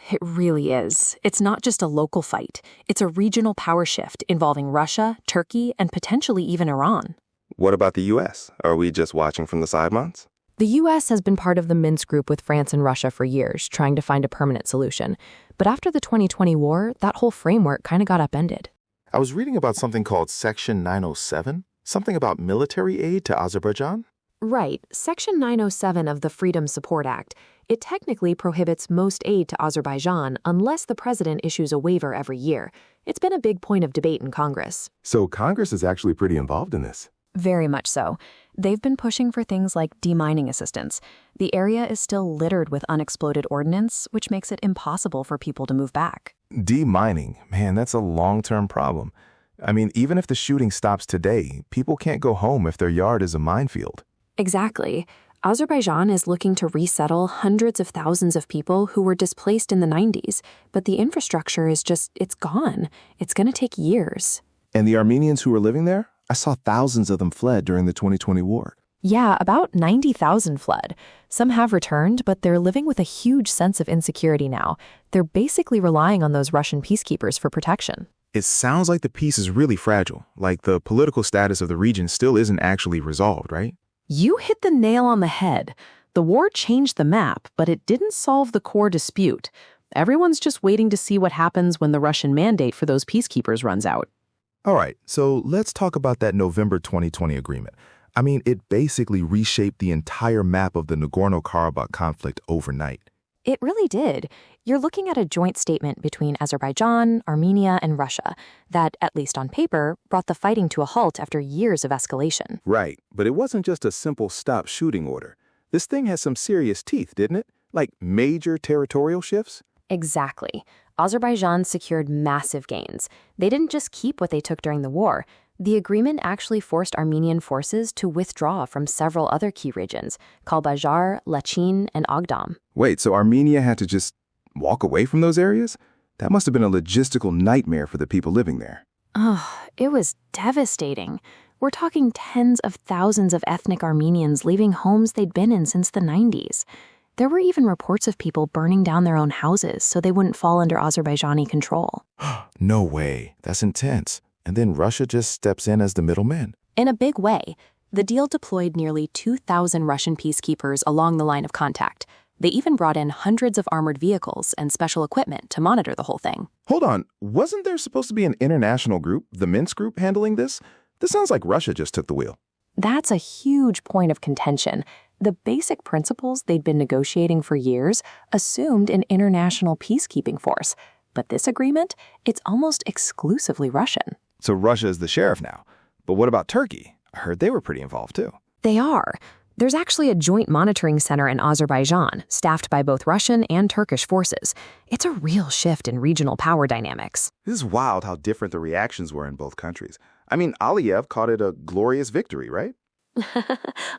It really is. It's not just a local fight. It's a regional power shift involving Russia, Turkey, and potentially even Iran. What about the U.S.? Are we just watching from the sidelines? The U.S. has been part of the Minsk group with France and Russia for years, trying to find a permanent solution. But after the 2020 war, that whole framework kind of got upended. I was reading about something called Section 907, something about military aid to Azerbaijan. Right. Section 907 of the Freedom Support Act. It technically prohibits most aid to Azerbaijan unless the president issues a waiver every year. It's been a big point of debate in Congress. So Congress is actually pretty involved in this. Very much so. They've been pushing for things like demining assistance. The area is still littered with unexploded ordnance, which makes it impossible for people to move back. Demining, man, that's a long-term problem. I mean, even if the shooting stops today, people can't go home if their yard is a minefield. Exactly. Azerbaijan is looking to resettle hundreds of thousands of people who were displaced in the 90s, but the infrastructure is it's gone. It's going to take years. And the Armenians who were living there? I saw thousands of them fled during the 2020 war. Yeah, about 90,000 fled. Some have returned, but they're living with a huge sense of insecurity now. They're basically relying on those Russian peacekeepers for protection. It sounds like the peace is really fragile, like the political status of the region still isn't actually resolved, right? You hit the nail on the head. The war changed the map, but it didn't solve the core dispute. Everyone's just waiting to see what happens when the Russian mandate for those peacekeepers runs out. All right, so let's talk about that November 2020 agreement. I mean, it basically reshaped the entire map of the Nagorno-Karabakh conflict overnight. It really did. You're looking at a joint statement between Azerbaijan, Armenia, and Russia that, at least on paper, brought the fighting to a halt after years of escalation. Right, but it wasn't just a simple stop shooting order. This thing has some serious teeth, didn't it? Like major territorial shifts? Exactly. Azerbaijan secured massive gains. They didn't just keep what they took during the war. The agreement actually forced Armenian forces to withdraw from several other key regions, Kalbajar, Lachin, and Ogdam. Wait, so Armenia had to just walk away from those areas? That must have been a logistical nightmare for the people living there. Oh, it was devastating. We're talking tens of thousands of ethnic Armenians leaving homes they'd been in since the 90s. There were even reports of people burning down their own houses so they wouldn't fall under Azerbaijani control. No way. That's intense. And then Russia just steps in as the middleman. In a big way, the deal deployed nearly 2,000 Russian peacekeepers along the line of contact. They even brought in hundreds of armored vehicles and special equipment to monitor the whole thing. Hold on, wasn't there supposed to be an international group, the Minsk group, handling this? This sounds like Russia just took the wheel. That's a huge point of contention. The basic principles they'd been negotiating for years assumed an international peacekeeping force. But this agreement, it's almost exclusively Russian. So Russia is the sheriff now. But what about Turkey? I heard they were pretty involved too. They are. There's actually a joint monitoring center in Azerbaijan, staffed by both Russian and Turkish forces. It's a real shift in regional power dynamics. This is wild how different the reactions were in both countries. I mean, Aliyev called it a glorious victory, right?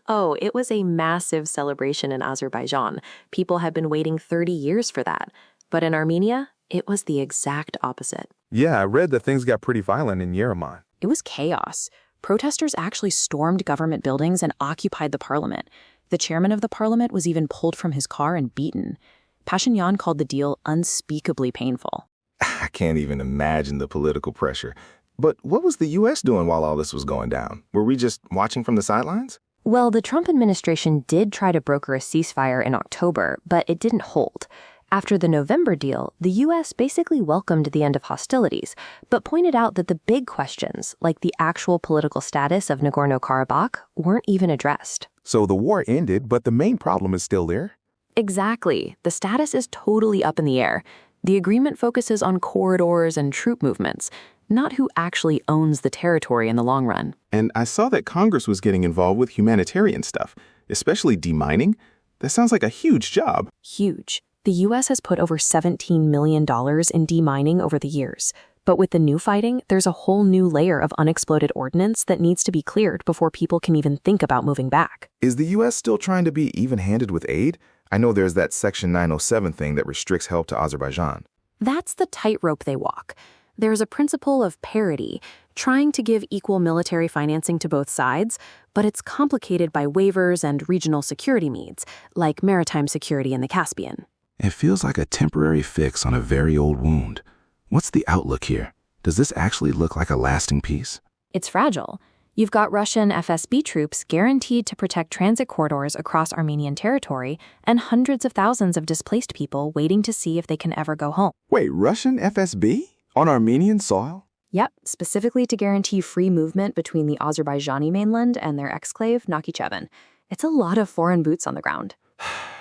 Oh, it was a massive celebration in Azerbaijan. People had been waiting 30 years for that. But in Armenia, it was the exact opposite. Yeah, I read that things got pretty violent in Yerevan. It was chaos. Protesters actually stormed government buildings and occupied the parliament. The chairman of the parliament was even pulled from his car and beaten. Pashinyan called the deal unspeakably painful. I can't even imagine the political pressure. But what was the U.S. doing while all this was going down? Were we just watching from the sidelines? Well, the Trump administration did try to broker a ceasefire in October, but it didn't hold. After the November deal, the U.S. basically welcomed the end of hostilities, but pointed out that the big questions, like the actual political status of Nagorno-Karabakh, weren't even addressed. So the war ended, but the main problem is still there? Exactly. The status is totally up in the air. The agreement focuses on corridors and troop movements, not who actually owns the territory in the long run. And I saw that Congress was getting involved with humanitarian stuff, especially demining. That sounds like a huge job. Huge. The U.S. has put over $17 million in demining over the years. But with the new fighting, there's a whole new layer of unexploded ordnance that needs to be cleared before people can even think about moving back. Is the U.S. still trying to be even-handed with aid? I know there's that Section 907 thing that restricts help to Azerbaijan. That's the tightrope they walk. There's a principle of parity, trying to give equal military financing to both sides, but it's complicated by waivers and regional security needs, like maritime security in the Caspian. It feels like a temporary fix on a very old wound. What's the outlook here? Does this actually look like a lasting peace? It's fragile. You've got Russian FSB troops guaranteed to protect transit corridors across Armenian territory and hundreds of thousands of displaced people waiting to see if they can ever go home. Wait, Russian FSB? On Armenian soil? Yep, specifically to guarantee free movement between the Azerbaijani mainland and their exclave, Nakhichevan. It's a lot of foreign boots on the ground.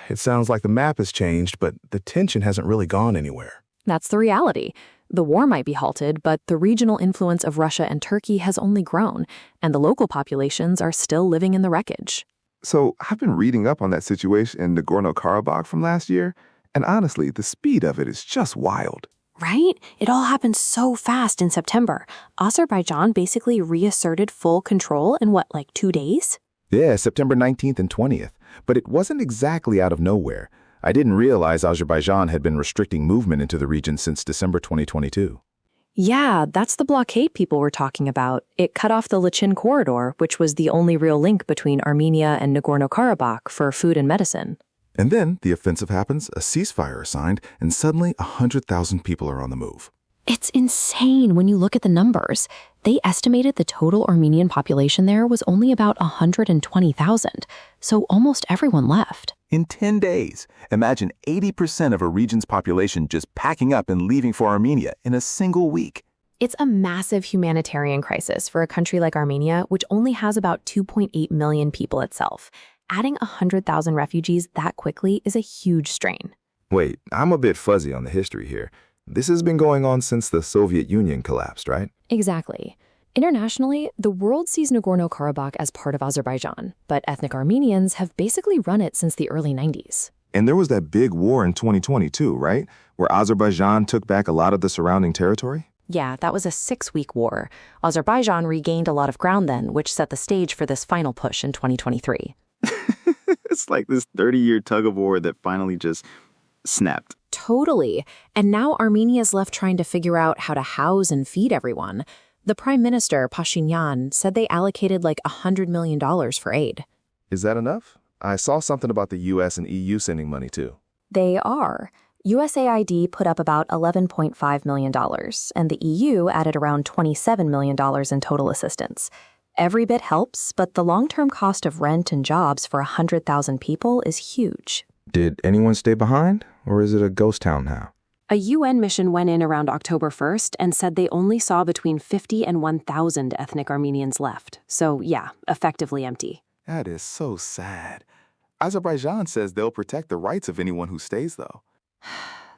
It sounds like the map has changed, but the tension hasn't really gone anywhere. That's the reality. The war might be halted, but the regional influence of Russia and Turkey has only grown, and the local populations are still living in the wreckage. So I've been reading up on that situation in Nagorno-Karabakh from last year, and honestly, the speed of it is just wild. Right? It all happened so fast in September. Azerbaijan basically reasserted full control in like 2 days? Yeah, September 19th and 20th. But it wasn't exactly out of nowhere. I didn't realize Azerbaijan had been restricting movement into the region since December 2022. Yeah, that's the blockade people were talking about. It cut off the Lachin corridor, which was the only real link between Armenia and Nagorno-Karabakh for food and medicine. And then the offensive happens, a ceasefire is signed, and suddenly 100,000 people are on the move. It's insane when you look at the numbers. They estimated the total Armenian population there was only about 120,000, so almost everyone left. In 10 days, imagine 80% of a region's population just packing up and leaving for Armenia in a single week. It's a massive humanitarian crisis for a country like Armenia, which only has about 2.8 million people itself. Adding 100,000 refugees that quickly is a huge strain. Wait, I'm a bit fuzzy on the history here. This has been going on since the Soviet Union collapsed, right? Exactly. Internationally, the world sees Nagorno-Karabakh as part of Azerbaijan, but ethnic Armenians have basically run it since the early 90s. And there was that big war in 2022, right? Where Azerbaijan took back a lot of the surrounding territory? Yeah, that was a 6-week war. Azerbaijan regained a lot of ground then, which set the stage for this final push in 2023. It's like this 30-year tug-of-war that finally just snapped. Totally. And now Armenia's left trying to figure out how to house and feed everyone. The Prime Minister, Pashinyan, said they allocated like $100 million for aid. Is that enough? I saw something about the US and EU sending money too. They are. USAID put up about $11.5 million, and the EU added around $27 million in total assistance. Every bit helps, but the long-term cost of rent and jobs for 100,000 people is huge. Did anyone stay behind, or is it a ghost town now? A UN mission went in around October 1st and said they only saw between 50 and 1,000 ethnic Armenians left. So, yeah, effectively empty. That is so sad. Azerbaijan says they'll protect the rights of anyone who stays, though.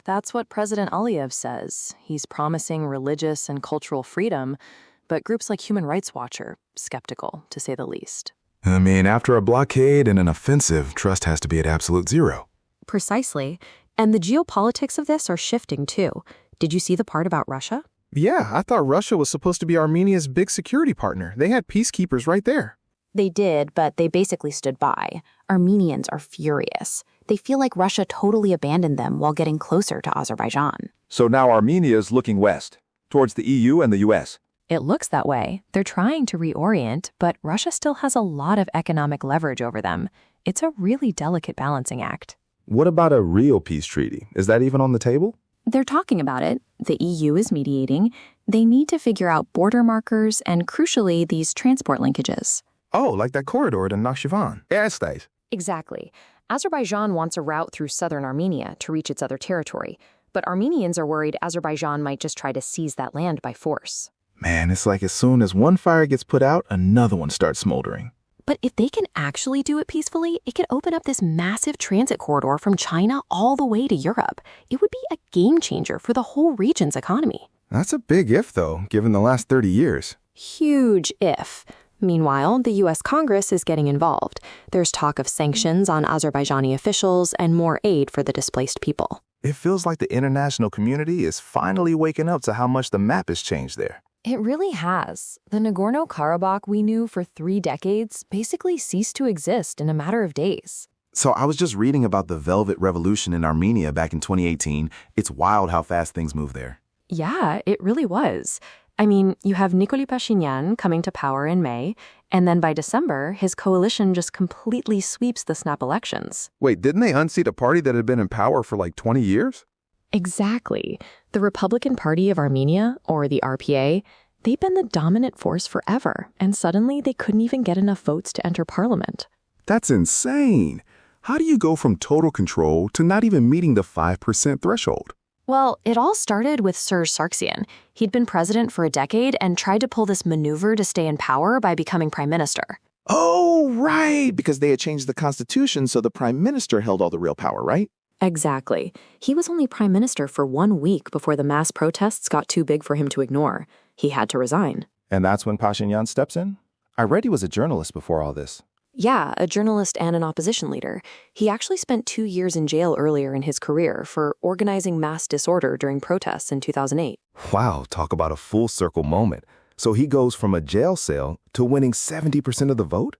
That's what President Aliyev says. He's promising religious and cultural freedom, but groups like Human Rights Watch are skeptical, to say the least. I mean, after a blockade and an offensive, trust has to be at absolute zero. Precisely. And the geopolitics of this are shifting, too. Did you see the part about Russia? Yeah, I thought Russia was supposed to be Armenia's big security partner. They had peacekeepers right there. They did, but they basically stood by. Armenians are furious. They feel like Russia totally abandoned them while getting closer to Azerbaijan. So now Armenia is looking west, towards the EU and the US. It looks that way. They're trying to reorient, but Russia still has a lot of economic leverage over them. It's a really delicate balancing act. What about a real peace treaty? Is that even on the table? They're talking about it. The EU is mediating. They need to figure out border markers and, crucially, these transport linkages. Oh, like that corridor to Nakhchivan. Airspace. Exactly. Azerbaijan wants a route through southern Armenia to reach its other territory, but Armenians are worried Azerbaijan might just try to seize that land by force. Man, it's like as soon as one fire gets put out, another one starts smoldering. But if they can actually do it peacefully, it could open up this massive transit corridor from China all the way to Europe. It would be a game changer for the whole region's economy. That's a big if, though, given the last 30 years. Huge if. Meanwhile, the U.S. Congress is getting involved. There's talk of sanctions on Azerbaijani officials and more aid for the displaced people. It feels like the international community is finally waking up to how much the map has changed there. It really has. The Nagorno-Karabakh we knew for 3 decades basically ceased to exist in a matter of days. So I was just reading about the Velvet Revolution in Armenia back in 2018. It's wild how fast things move there. Yeah, it really was. I mean, you have Nikoli Pashinyan coming to power in May, and then by December, his coalition just completely sweeps the snap elections. Wait, didn't they unseat a party that had been in power for like 20 years? Exactly. The Republican Party of Armenia, or the RPA, they've been the dominant force forever, and suddenly they couldn't even get enough votes to enter parliament. That's insane. How do you go from total control to not even meeting the 5% threshold? Well, it all started with Serge Sargsyan. He'd been president for a decade and tried to pull this maneuver to stay in power by becoming prime minister. Oh, right, because they had changed the constitution so the prime minister held all the real power, right? Exactly. He was only prime minister for 1 week before the mass protests got too big for him to ignore. He had to resign. And that's when Pashinyan steps in? I read he was a journalist before all this. Yeah, a journalist and an opposition leader. He actually spent 2 years in jail earlier in his career for organizing mass disorder during protests in 2008. Wow, talk about a full circle moment. So he goes from a jail cell to winning 70% of the vote?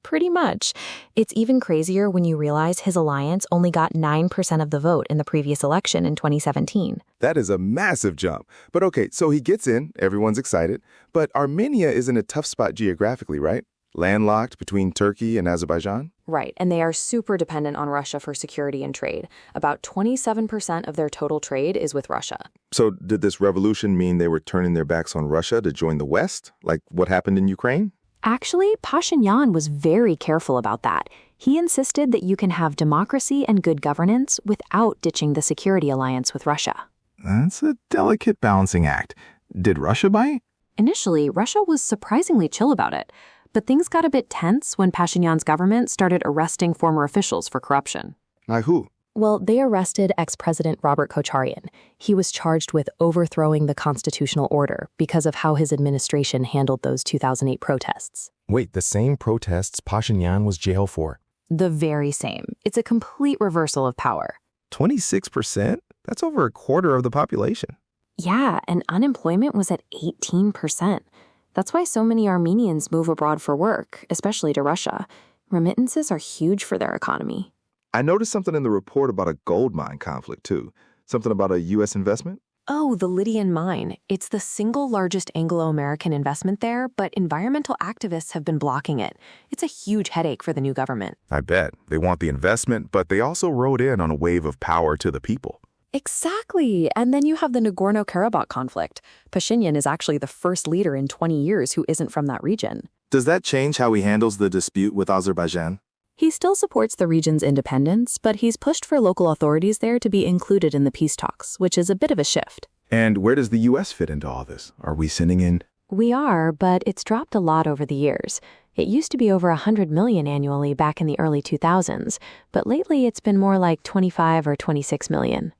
Pretty much. It's even crazier when you realize his alliance only got 9% of the vote in the previous election in 2017. That is a massive jump. But okay, so he gets in, everyone's excited. But Armenia is in a tough spot geographically, right? Landlocked between Turkey and Azerbaijan? Right, and they are super dependent on Russia for security and trade. About 27% of their total trade is with Russia. So did this revolution mean they were turning their backs on Russia to join the West, like what happened in Ukraine? Actually, Pashinyan was very careful about that. He insisted that you can have democracy and good governance without ditching the security alliance with Russia. That's a delicate balancing act. Did Russia bite? Initially, Russia was surprisingly chill about it, but things got a bit tense when Pashinyan's government started arresting former officials for corruption. Like who? Well, they arrested ex-President Robert Kocharyan. He was charged with overthrowing the constitutional order because of how his administration handled those 2008 protests. Wait, the same protests Pashinyan was jailed for? The very same. It's a complete reversal of power. 26%? That's over a quarter of the population. Yeah, and unemployment was at 18%. That's why so many Armenians move abroad for work, especially to Russia. Remittances are huge for their economy. I noticed something in the report about a gold mine conflict, too. Something about a U.S. investment? Oh, the Lydian mine. It's the single largest Anglo-American investment there, but environmental activists have been blocking it. It's a huge headache for the new government. I bet. They want the investment, but they also rode in on a wave of power to the people. Exactly. And then you have the Nagorno-Karabakh conflict. Pashinyan is actually the first leader in 20 years who isn't from that region. Does that change how he handles the dispute with Azerbaijan? He still supports the region's independence, but he's pushed for local authorities there to be included in the peace talks, which is a bit of a shift. And where does the U.S. fit into all this? Are we sending in? We are, but it's dropped a lot over the years. It used to be over $100 million annually back in the early 2000s, but lately it's been more like 25 or 26 million.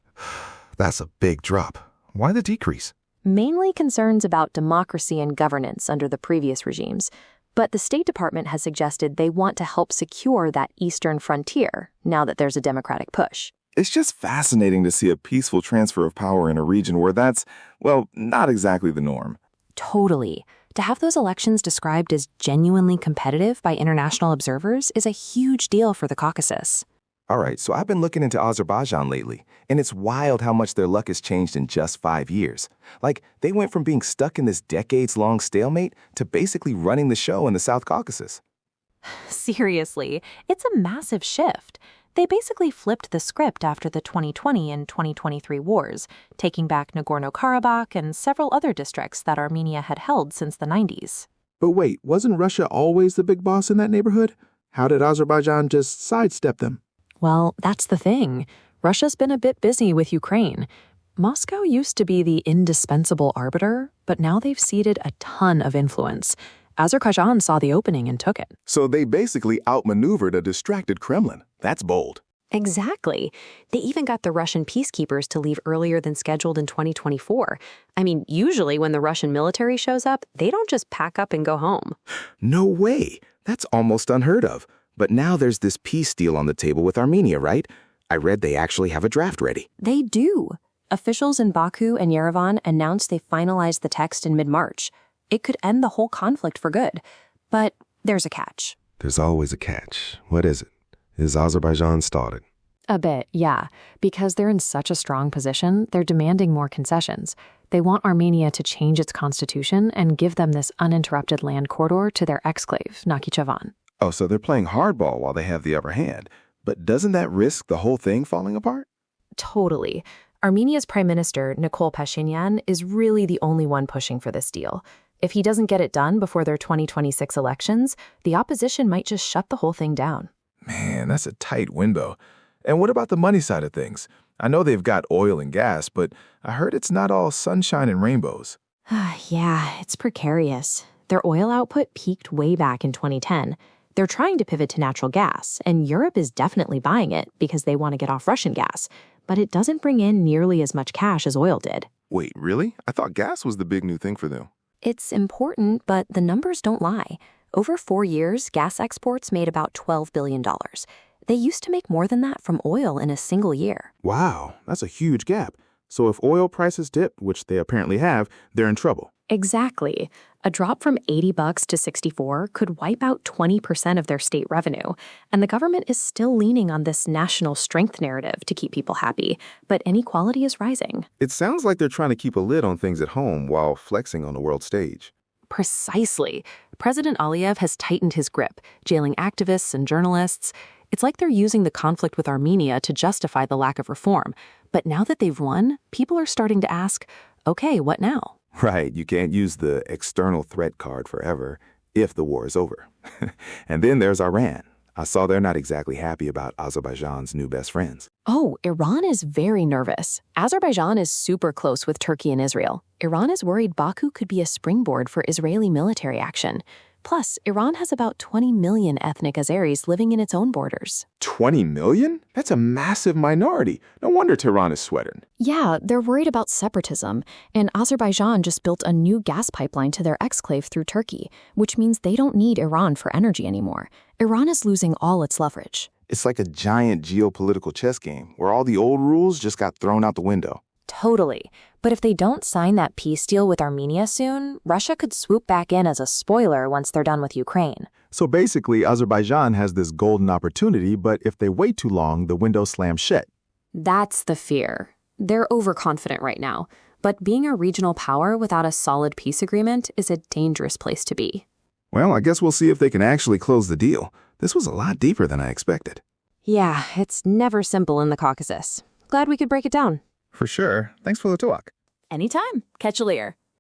That's a big drop. Why the decrease? Mainly concerns about democracy and governance under the previous regimes. But the State Department has suggested they want to help secure that eastern frontier now that there's a democratic push. It's just fascinating to see a peaceful transfer of power in a region where that's, well, not exactly the norm. Totally. To have those elections described as genuinely competitive by international observers is a huge deal for the Caucasus. All right, so I've been looking into Azerbaijan lately, and it's wild how much their luck has changed in just 5 years. Like, they went from being stuck in this decades-long stalemate to basically running the show in the South Caucasus. Seriously, it's a massive shift. They basically flipped the script after the 2020 and 2023 wars, taking back Nagorno-Karabakh and several other districts that Armenia had held since the 90s. But wait, wasn't Russia always the big boss in that neighborhood? How did Azerbaijan just sidestep them? Well, that's the thing. Russia's been a bit busy with Ukraine. Moscow used to be the indispensable arbiter, but now they've ceded a ton of influence. Azerbaijan saw the opening and took it. So they basically outmaneuvered a distracted Kremlin. That's bold. Exactly. They even got the Russian peacekeepers to leave earlier than scheduled in 2024. I mean, usually when the Russian military shows up, they don't just pack up and go home. No way. That's almost unheard of. But now there's this peace deal on the table with Armenia, right? I read they actually have a draft ready. They do. Officials in Baku and Yerevan announced they finalized the text in mid-March. It could end the whole conflict for good. But there's a catch. There's always a catch. What is it? Is Azerbaijan started? A bit, yeah. Because they're in such a strong position, they're demanding more concessions. They want Armenia to change its constitution and give them this uninterrupted land corridor to their exclave, Nakhichevan. Oh, so they're playing hardball while they have the upper hand. But doesn't that risk the whole thing falling apart? Totally. Armenia's Prime Minister, Nikol Pashinyan, is really the only one pushing for this deal. If he doesn't get it done before their 2026 elections, the opposition might just shut the whole thing down. Man, that's a tight window. And what about the money side of things? I know they've got oil and gas, but I heard it's not all sunshine and rainbows. Yeah, it's precarious. Their oil output peaked way back in 2010. They're trying to pivot to natural gas, and Europe is definitely buying it because they want to get off Russian gas. But it doesn't bring in nearly as much cash as oil did. Wait, really? I thought gas was the big new thing for them. It's important, but the numbers don't lie. Over 4 years, gas exports made about $12 billion. They used to make more than that from oil in a single year. Wow, that's a huge gap. So if oil prices dip, which they apparently have, they're in trouble. Exactly. A drop from $80 to $64 could wipe out 20% of their state revenue. And the government is still leaning on this national strength narrative to keep people happy. But inequality is rising. It sounds like they're trying to keep a lid on things at home while flexing on the world stage. Precisely. President Aliyev has tightened his grip, jailing activists and journalists. It's like they're using the conflict with Armenia to justify the lack of reform. But now that they've won, people are starting to ask, okay, what now? Right, you can't use the external threat card forever if the war is over. And then there's Iran. I saw they're not exactly happy about Azerbaijan's new best friends. Oh, Iran is very nervous. Azerbaijan is super close with Turkey and Israel. Iran is worried Baku could be a springboard for Israeli military action. Plus, Iran has about 20 million ethnic Azeris living in its own borders. 20 million? That's a massive minority. No wonder Tehran is sweating. Yeah, they're worried about separatism, and Azerbaijan just built a new gas pipeline to their exclave through Turkey, which means they don't need Iran for energy anymore. Iran is losing all its leverage. It's like a giant geopolitical chess game where all the old rules just got thrown out the window. Totally. But if they don't sign that peace deal with Armenia soon, Russia could swoop back in as a spoiler once they're done with Ukraine. So basically, Azerbaijan has this golden opportunity, but if they wait too long, the window slams shut. That's the fear. They're overconfident right now, but being a regional power without a solid peace agreement is a dangerous place to be. Well, I guess we'll see if they can actually close the deal. This was a lot deeper than I expected. Yeah, it's never simple in the Caucasus. Glad we could break it down. For sure. Thanks for the talk. Anytime. Catch you later.